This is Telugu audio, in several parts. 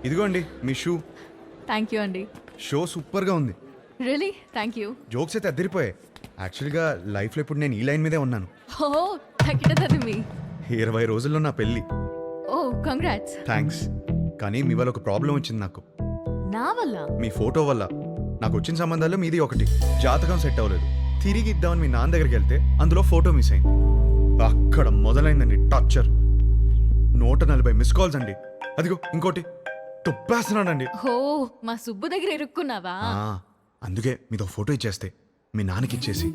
ఇదిగోండి మీ షూ. థ్యాంక్ యూ అండి. షో సూపర్ గా ఉంది. Really thank you. జోక్స్ అయితే అద్దరిపోయాయి. యాక్చువల్గా లైఫ్లో ఇప్పుడు నేను ఈ లైన్ మీదే ఉన్నాను. ఓ తగ్గిటది మీ 20 రోజుల్లో నా పెళ్ళి. ఓ కంగ్రాట్స్. థ్యాంక్స్. కానీ మీ వల్ల ఒక ప్రాబ్లం వచ్చింది నాకు. నా వల్ల? మీ ఫోటో వల్ల. నాకు వచ్చిన సంబంధాల్లో మీది ఒకటి. జాతకం సెట్ అవ్వలేదు. తిరిగి ఇద్దామని మీ నాన్న దగ్గరికి వెళ్తే అందులో ఫోటో మిస్ అయింది. అక్కడ మొదలైందండి టార్చర్. 140 మిస్ కాల్స్ అండి. అదిగో ఇంకోటి తుప్పేస్తున్నాడండి. ఓ మా సుబ్బు దగ్గర ఇరుక్కున్నావా? అందుకే మీతో ఫోటో ఇచ్చేస్తే మీ నాన్నకి ఇచ్చేసి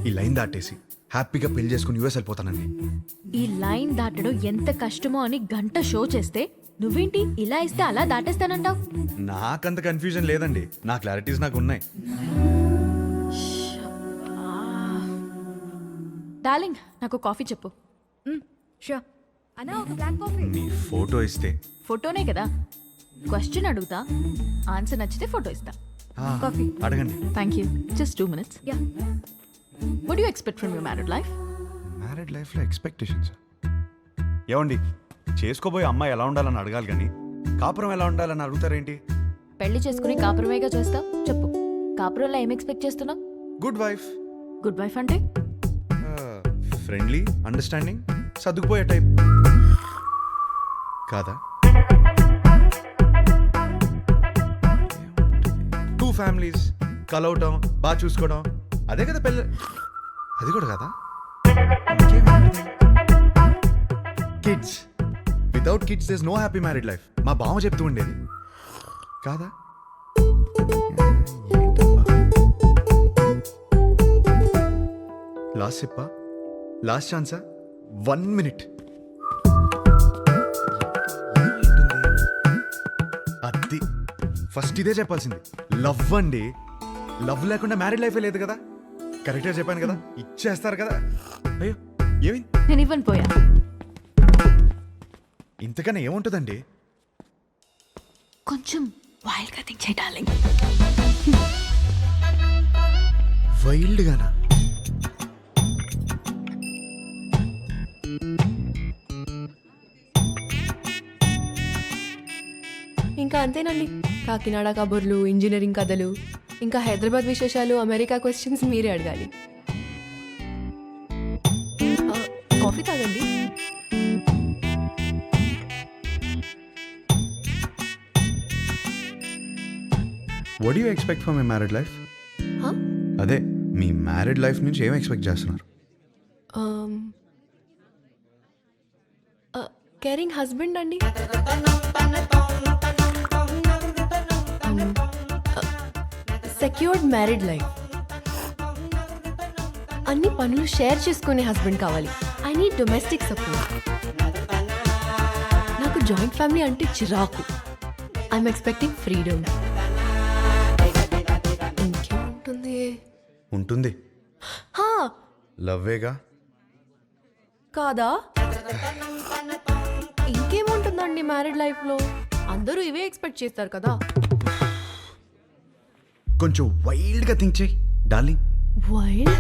ఈ లైన్ దాటేసి హ్యాపీగా పెళ్లి చేసుకుని యూఎస్ వెళ్ళిపోతానండి. ఈ లైన్ దాటడం ఎంత కష్టమో అని గంట షో చేస్తే నువ్వేంటి ఇలా ఇస్తే అలా దాటేస్తానంటావు? నాకంత కన్ఫ్యూజన్ లేదండి. నా క్లారిటీస్ నాకు ఉన్నాయి. డార్లింగ్ నాకు కాఫీ చెప్పు. షూర్. అన్నా ఒక బ్లాక్ కాఫీ. నీ ఫోటో ఇస్తే. ఫోటోనే కదా. క్వశ్చన్ అడుగుతా, ఆన్సర్ నచ్చితే ఫోటో ఇస్తా. కాఫీ అడగండి. Thank you. Just 2 minutes. Yeah. What do you expect from your married life? Married లైఫ్లో ఎక్స్పెక్టేషన్స్ ఏమండి? చేసుకోబోయే అమ్మాయి ఎలా ఉండాలని అడగాలి కానీ కాపురం ఎలా ఉండాలని అడుగుతారేంటి? పెళ్లి చేసుకుని కాపురమేగా చేస్తావు. చెప్పు, కాపురంలో ఏం ఎక్స్పెక్ట్ చేస్తున్నావు? Good wife. గుడ్ వైఫ్ అంటే ఫ్రెండ్లీ, అండర్స్టాండింగ్, సర్దుకుపోయే టైప్ కాదా? 2 ఫ్యామిలీస్ కలవటం, బాగా చూసుకోవడం, అదే కదా పెళ్ళి. అది కూడా కదా. Kids. Without kids there is no happy married life. మా బావ చెప్తూ ఉండేది కాదా? లాస్ట్ చెప్పా, లాస్ట్ ఛాన్సా? 1 minute. అది ఫస్ట్ ఇదే చెప్పాల్సింది. లవ్ అండి. లవ్ లేకుండా మ్యారీడ్ లైఫే లేదు కదా. కరెక్ట్గా చెప్పాను కదా. ఇచ్చేస్తారు కదా. అయ్యో ఏమి నేను ఇవ్వను పోయా. ఇంతకన్నా ఏముంటుందండి? కొంచెం వైల్డ్గా థింక్ చేయి డార్లింగ్. వైల్డ్గానా? ఇంకా అంతేనండి. కాకినాడ కబుర్లు, ఇంజనీరింగ్ కథలు, ఇంకా హైదరాబాద్ విశేషాలు, అమెరికా క్వశ్చన్స్ మీరే అడగాలి. కాఫీ తాగండి. What do you expect from my married life? అదే మీ మ్యారీడ్ లైఫ్ నుంచి ఏం ఎక్స్పెక్ట్ చేస్తున్నారు? కేరింగ్ హస్బెండ్ అండి. Secured married life. అన్ని పనులు షేర్ చేసుకునే హస్బెండ్ కావాలి. I need domestic support. నాకు జాయింట్ ఫ్యామిలీ అంటే చిరాకు. I'm expecting freedom. ఇంకేముంటుంది? ఉంటుంది. లవ్వేగా కాదా? ఇంకేముంటుందండి మ్యారీడ్ లైఫ్లో? అందరూ ఇవే ఎక్స్పెక్ట్ చేస్తారు కదా. కొంచెం వైల్డ్గా థింక్ చేయి డార్లింగ్. వైల్డ్?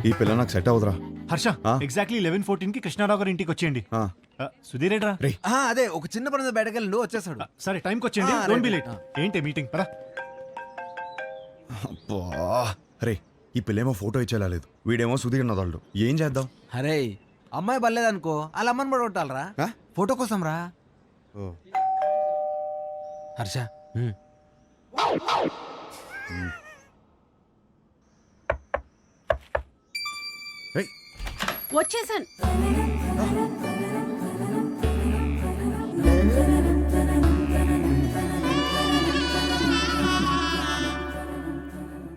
ఈ పిల్ల నాకు సెట్ అవుతురా. హర్ష, ఎగ్జాక్ట్లీ 11:14 కి కృష్ణారావు గారి ఇంటికి వచ్చేయండి. సుధీర్ ఏడ్రా? అదే ఒక చిన్న పని బయటకెళ్ళి వచ్చేస్తాడు. సరే టైంకి వచ్చేయండి. Don't be late. ఏంటి మీటింగ్? పరా. అరే ఈ పిల్లేమో ఫోటో ఇచ్చేలా లేదు, వీడేమో సుధీర్ నదాళ్ళు. ఏం చేద్దాం? అరే అమ్మాయి బలేదనుకో, వాళ్ళ అమ్మని కూడా కొట్టాలరా ఫోటో కోసం రా. హర్ష వచ్చేసాను.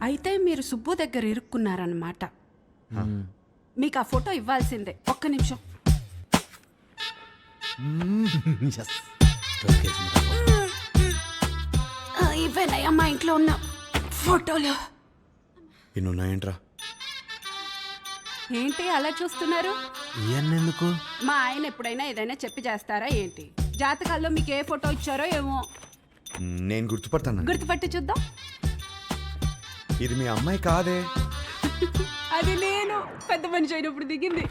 అయితే మీరు సుబ్బు దగ్గర ఇరుక్కున్నారన్నమాట. మీకు ఆ ఫోటో ఇవ్వాల్సిందే. ఒక్క నిమిషం. ఇవేనయ్యా మా ఇంట్లో ఉన్న ఫోటోలు. ఇన్నున్నాయంట్రా. ఏంటి అలా చూస్తున్నారు? ఎందుకు? మా ఆయన ఎప్పుడైనా ఏదైనా చెప్పి చేస్తారా ఏంటి? జాతకాల్లో మీకు ఏ ఫోటో ఇచ్చారో ఏమో. నేను గుర్తుపడతాను. గుర్తుపట్టి చూద్దాం. ఇది మీ అమ్మాయి కాదే. అది నేను పెద్ద మనిషి అయినప్పుడు దిగింది.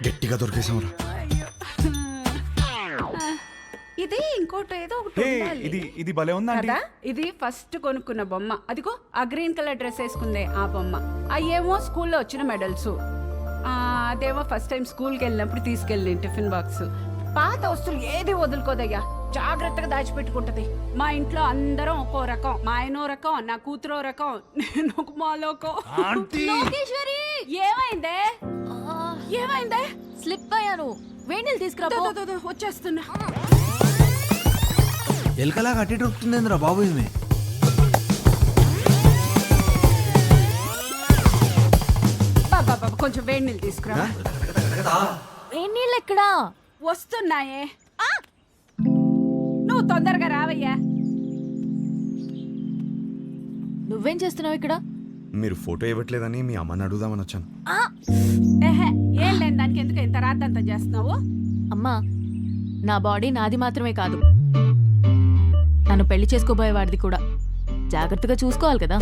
గట్టిగా దొరికేసాంరా. ఇది ఇంకోటి ఏదో ఒకటి హే ఉండాలి. ఇది భలే ఉందండి. కదా ఇది ఫస్ట్ కొనుక్కున్న బొమ్మ. అదిగో ఆ గ్రీన్ కలర్ డ్రెస్ వేసుకుందే ఆ బొమ్మ. అయ్యేమో స్కూల్లో వచ్చిన మెడల్స్. అదేమో ఫస్ట్ టైం స్కూల్కి వెళ్ళినప్పుడు తీసుకెళ్ళి టిఫిన్ బాక్స్. పాత వస్తువులు ఏది వదులుకోదయ్యా, జాగ్రత్తగా దాచిపెట్టుకుంటది. మా ఇంట్లో అందరం ఒక్కో రకం. మా ఆయనో రకం, నా కూతురో రకం, నేను ఒక మాలోకం. లోకేశ్వరి ఏమైందే ఏమైందే? స్లిప్ అయ్యాను. వేణీలు తీసుకురా పో. వచ్చేస్తున్నా. ఎలకలా కట్టి దొరుకుతుందేంద్రా బాబు ఈమె. బాబా కొంచెం వేడి నీళ్ళు తీసుకురా. వేణీళ్ళు ఎక్కడా? వస్తున్నాయే. నువ్వు తొందరగా రావయ్యా. నువ్వేం చేస్తున్నావు ఇక్కడ? మీరు ఫోటో ఇవ్వట్లేదని మీ అమ్మని అడుగుదామని వచ్చాను. ఏహే, ఏం లేని దానికి ఎందుకు ఇంత రాద్దంతా చేస్తున్నావు? అమ్మా, నా బాడీ నాది మాత్రమే కాదు, నన్ను పెళ్లి చేసుకోబోయేవాడిది కూడా. జాగ్రత్తగా చూసుకోవాలి కదా.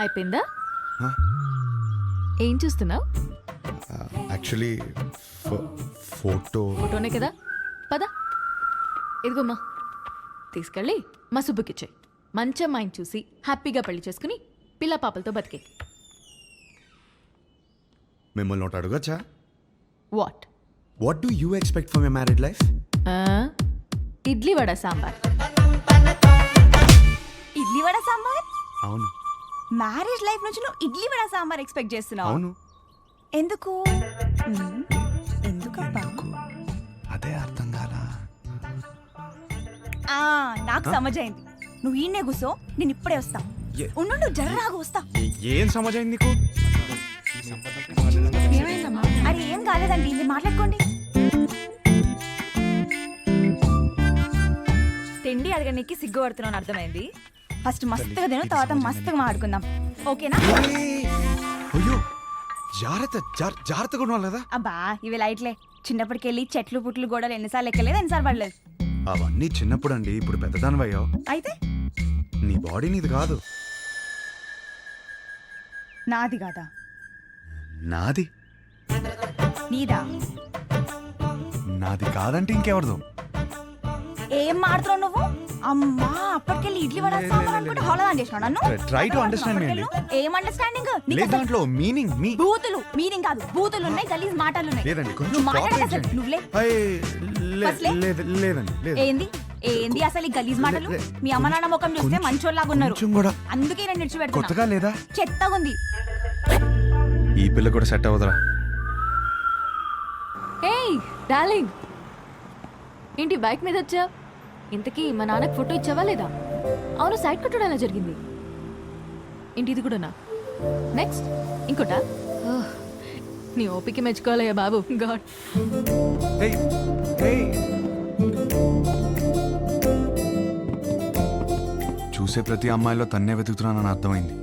అయిపోయిందా? ఏం చూస్తున్నావు? Actually photo. ఫోటోనే కదా, పద. ఇదిగోమ్మా, తీసుకెళ్ళి మా సుబ్బుకిచ్చాయి. మంచి అమ్మాయిని చూసి హ్యాపీగా పెళ్లి చేసుకుని పిల్ల పాపలతో బతికే. మిమ్మల్ని ఒకటి అడగచ్చా? What? What do you expect for my married life? Idli vada sambar. Idli vada sambar? అవును మ్యారేజ్ లైఫ్ నుంచి నువ్వు ఇడ్లీ వడ సాంబార్ ఎక్స్పెక్ట్ చేస్తున్నావు? అవును. ఎందుకు? ఎందుకబ్బా? అదే అర్థం కాలా. నాకు సమజైంది. నువ్వు ఈయనే కూసో, నేను ఇప్పుడే వస్తా. ఉండు, జర్రాగా వస్తా. ఏం సమాజం నీకు? అరే ఏం కాలేదండి, మీరు మాట్లాడుకోండి. తిండి అడగడానికి సిగ్గుపడుతున్నాను, అర్థమైంది. ఫస్ట్ మస్తుగా తిను, తర్వాత మస్తుగా మాట్లాడుకుందాం, ఓకేనా? అయ్యో జాగ్రత్తగా ఉండాలి కదా. అబ్బా ఇవి లైట్లే. చిన్నప్పటికెళ్ళి చెట్లు పుట్లు గోడలు ఎన్నిసార్లు ఎక్కలేదు, ఎన్నిసార్లు పడలేదు. అవన్నీ చిన్నప్పుడు అండి, ఇప్పుడు పెద్దదానివయ్యావు. అయితే నీ బాడీ నీది కాదు. నాది కాదా? నాది. నీదా? నాది కాదంటే ఇంకెవరిదో. ఏం మాడుతున్నావు నువ్వు? అమ్మా, అప్పటికెళ్ళి ఇడ్లీ వడ సాంబార్ అనుకుంటే హోలదాన్ చేసినావు నన్ను. Try to understand me అండి. ఏం అండర్స్టాండింగ్? లేదు దాంట్లో మీనింగ్ మీ. బూతులు మీనింగ్ కాదు, బూతులు ఉన్నాయి, గలీజ్ మాటలు ఉన్నాయి. లేదండి కొంచెం నువ్వు మాట్లాడక cooperate అసలు చేయండి. నువ్వులే. అయ్, లేదండి లేదు. ఏంది ఏంది అసలు ఈ గలీజ్ మాటలు? మీ అమ్మ నాన్న ముఖం చూస్తే మంచోళ్ళలాగా ఉన్నారు, కొంచెం కూడా అందుకే నేను నిడిచిపెడుతున్నా. కొత్తగా లేదా? చెత్తగా ఉంది. ఈ పిల్ల కూడా సెట్ అవ్వదురా. ఏయ్ డార్లింగ్, ఏంటి బైక్ మీద వచ్చా? ఇంతకీ మా నాన్నకి ఫోటో ఇచ్చావా లేదా? అవును, సైడ్ కట్టడం ఎలా జరిగింది? ఏంటి ఇది కూడానా? నెక్స్ట్ ఇంకోటా? నీ ఓపిక మెచ్చుకోవాలయ్యా బాబు. గాడ్. చూసే ప్రతి అమ్మాయిలో తన్నే వెతుకుతున్నానని అర్థమైంది.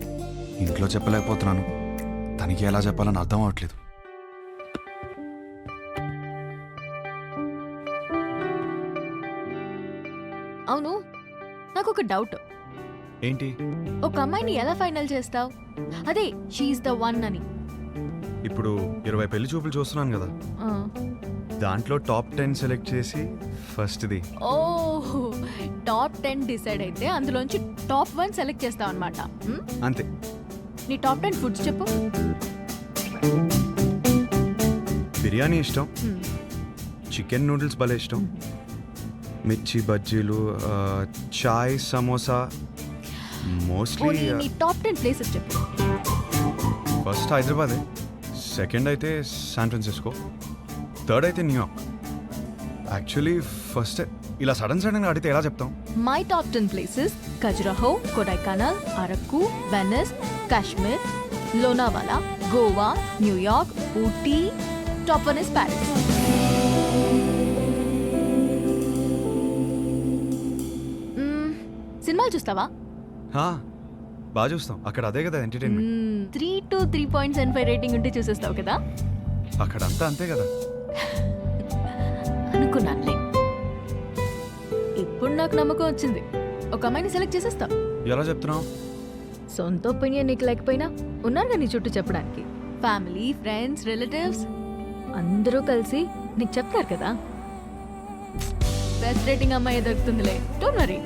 ఇంట్లో చెప్పలేకపోతున్నాను, తనకి ఎలా చెప్పాలని అర్థం అవ్వట్లేదు. అవును, నాకు ఒక డౌట్. ఏంటి? ఒక అమ్మాయిని ఎలా ఫైనల్ చేస్తావు? అదే షీఈస్ ద వన్ అని. ఇప్పుడు 20 పెళ్లి చూపులు చూస్తున్నాను కదా, ఆ. దాంట్లో టాప్ 10 సెలెక్ట్ చేసి ఫస్ట్ది. ఓ, టాప్ 10 డిసైడ్ అయితే అందులోంచి టాప్ 1 సెలెక్ట్ చేస్తావు అనమాట. అంతే. నీ టాప్ 10 ఫుడ్స్ చెప్పు. బిర్యానీ ఇష్టం, Hmm. చికెన్ నూడిల్స్ భలే ఇష్టం, మిర్చి బజ్జీలు, చాయ్, సమోసా. మోస్ట్లీ పోనీ నీ టాప్ 10 ప్లేసెస్ చెప్పు. ఫస్ట్ హైదరాబాదే, సెకండ్ అయితే శాన్ ఫ్రాన్సిస్కో, థర్డ్ అయితే న్యూయార్క్. యాక్చువల్లీ ఫస్ట్ ఇలా సడన్గా అడిగితే ఎలా చెప్తాం? My top 10 places: Khajuraho, Kodaikanal, Araku, Venus, Kashmir, Lonavala, Goa, New York, Ooty. Top 1 is Paris. సినిమాలు చూస్తావా? బాగా చూస్తాం, అక్కడ అదే కదా ఎంటర్టైన్మెంట్. 3 to 3.75 రేటింగ్ ఉంటే చూసేస్తావు కదా. అక్కడ అంతా అంతే కదా. అనుకున్నానులే. ఇప్పుడు నాకు నమ్మకం వచ్చింది. ఒక అమ్మాయిని సెలెక్ట్ చేసేస్తా. ఎలా చెప్తున్నావు? సొంత ఒపీనియన్ నీకు లేకపోయినా ఉన్నారుగా నీ చుట్టూ చెప్పడానికి. ఫ్యామిలీ, ఫ్రెండ్స్, రిలేటివ్స్ అందరూ కలిసి నీకు చెప్తారు కదా. బెస్ట్ రేటింగ్ అమ్మాయి దొరుకుతుందిలే, డోంట్ వరీ.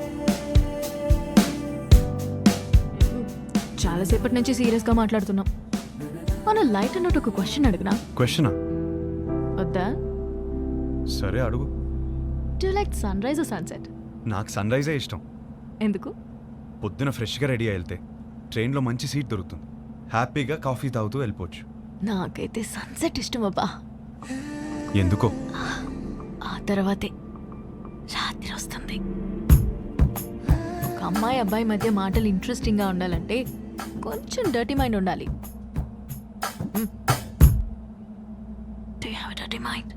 చాలాసేపటి నుంచి సీరియస్గా మాట్లాడుతున్నాం. మన లైట్ అన్నట్టు ఒక క్వశ్చన్ అడిగినా క్వశ్చనా? వద్దా? సరే అడుగు. Do like sunrise sunset? నాకు సన్ రైజే ఇష్టం. ఎందుకు? పొద్దున ఫ్రెష్గా రెడీ అయి వెళ్తే ట్రైన్లో మంచి సీట్ దొరుకుతుంది. హ్యాపీగా కాఫీ తాగుతూ వెళ్ళిపోవచ్చు. నాకైతే సన్సెట్ ఇష్టం అబ్బా. ఎందుకో? ఆ తర్వాతే రాత్రి వస్తుంది. ఒక అమ్మాయి అబ్బాయి మధ్య మాటలు ఇంట్రెస్టింగ్గా ఉండాలంటే కొంచెం డర్టీ మైండ్ ఉండాలి. Do you have a dirty mind?